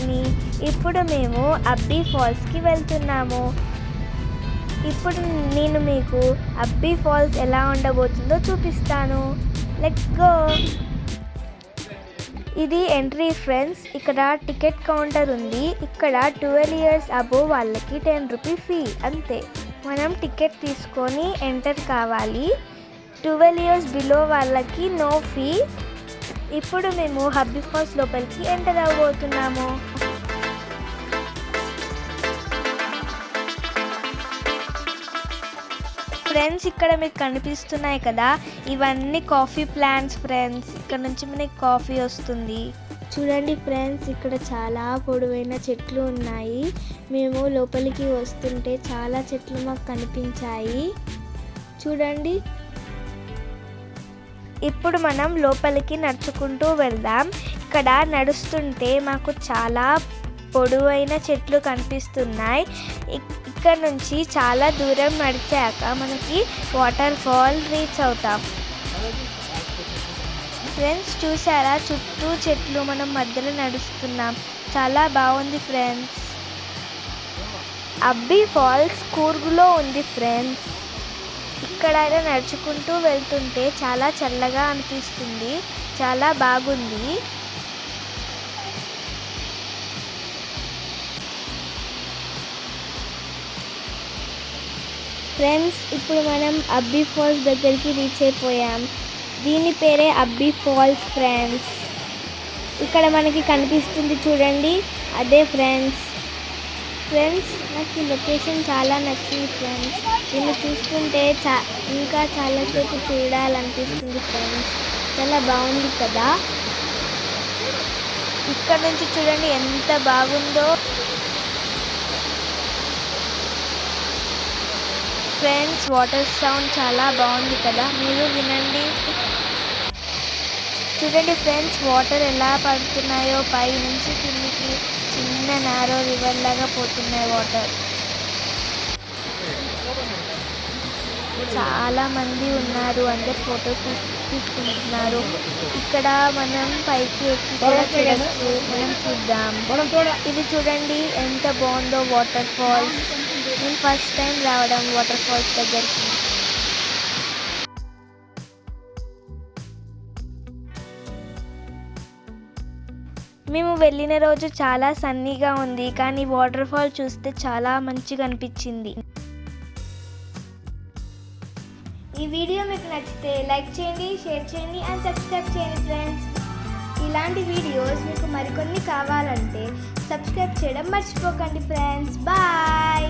తీసుకొని ఇప్పుడు మేము అబ్బి ఫాల్స్కి వెళ్తున్నాము. ఇప్పుడు నేను మీకు అబ్బి ఫాల్స్ ఎలా ఉండబోతుందో చూపిస్తాను. Let's go. ఇది ఎంట్రీ ఫ్రెండ్స్. ఇక్కడ టికెట్ కౌంటర్ ఉంది. ఇక్కడ 12 ఇయర్స్ అబోవ్ వాళ్ళకి 10 రూపీ ఫీ అంతే. మనం టికెట్ తీసుకొని ఎంటర్ కావాలి. 12 ఇయర్స్ బిలో వాళ్ళకి నో ఫీ. ఇప్పుడు మేము అబ్బి ఫాల్స్ లోపలికి ఎంటర్ అవ్వబోతున్నాము. ఫ్రెండ్స్, ఇక్కడ మీకు కనిపిస్తున్నాయి కదా, ఇవన్నీ కాఫీ ప్లాంట్స్ ఫ్రెండ్స్. ఇక్కడ నుంచి మనకి కాఫీ వస్తుంది. చూడండి ఫ్రెండ్స్, ఇక్కడ చాలా పొడవైన చెట్లు ఉన్నాయి. మేము లోపలికి వస్తుంటే చాలా చెట్లు మాకు కనిపించాయి. చూడండి. ఇప్పుడు మనం లోపలికి నడుచుకుంటూ వెళ్దాం. ఇక్కడ నడుస్తుంటే మాకు చాలా పొడవైన చెట్లు కనిపిస్తున్నాయి. ఇక్కడ నుంచి చాలా దూరం నడిచాక మనకి వాటర్ ఫాల్ రీచ్ అవుతాం. ఫ్రెండ్స్, చూసారా, చుట్టూ చెట్లు, మనం మధ్యలో నడుస్తున్నాం. చాలా బాగుంది ఫ్రెండ్స్. అబ్బి ఫాల్స్ కూర్గులో ఉంది ఫ్రెండ్స్. ఇక్కడ నడుచుకుంటూ వెళ్తుంటే చాలా చల్లగా అనిపిస్తుంది. చాలా బాగుంది. ఫ్రెండ్స్, ఇప్పుడు మనం అబ్బి ఫాల్స్ దగ్గరికి రీచ్ అయిపోయాం. దీని పేరే అబ్బి ఫాల్స్ ఫ్రెండ్స్. ఇక్కడ మనకి కనిపిస్తుంది చూడండి, అదే ఫ్రెండ్స్. నాకు ఈ లొకేషన్ చాలా నచ్చింది ఫ్రెండ్స్. దీన్ని చూస్తుంటే ఇంకా చాలాసేపు చూడాలనిపిస్తుంది ఫ్రెండ్స్. చాలా బాగుంది కదా. ఇక్కడ నుంచి చూడండి ఎంత బాగుందో ఫ్రెండ్స్. వాటర్ సౌండ్ చాలా బాగుంది కదా, మీరు వినండి. చూడండి ఫ్రెండ్స్, వాటర్ ఎలా పడుతున్నాయో పై నుంచి కిందికి. చిన్న నారో రివర్ లాగా పోతున్నాయి వాటర్. చాలా మంది ఉన్నారు, అందరు ఫోటోస్ తీసుకుంటున్నారు. ఇక్కడ మనం పైకి ఎక్కి కూడా చూడొచ్చు. మనం చూద్దాం. ఇది చూడండి ఎంత బాగుందో వాటర్ ఫాల్స్. నేను ఫస్ట్ టైం రావడం వాటర్ ఫాల్స్ దగ్గరికి. మేము వెళ్ళిన రోజు చాలా సన్నీగా ఉంది, కానీ వాటర్ ఫాల్ చూస్తే చాలా మంచిగా అనిపించింది. ఈ వీడియో మీకు నచ్చితే లైక్ చేయండి, షేర్ చేయండి అండ్ సబ్స్క్రైబ్ చేయండి ఫ్రెండ్స్. ఇలాంటి వీడియోస్ మీకు మరికొన్ని కావాలంటే సబ్స్క్రైబ్ చేయడం మర్చిపోకండి ఫ్రెండ్స్. బాయ్.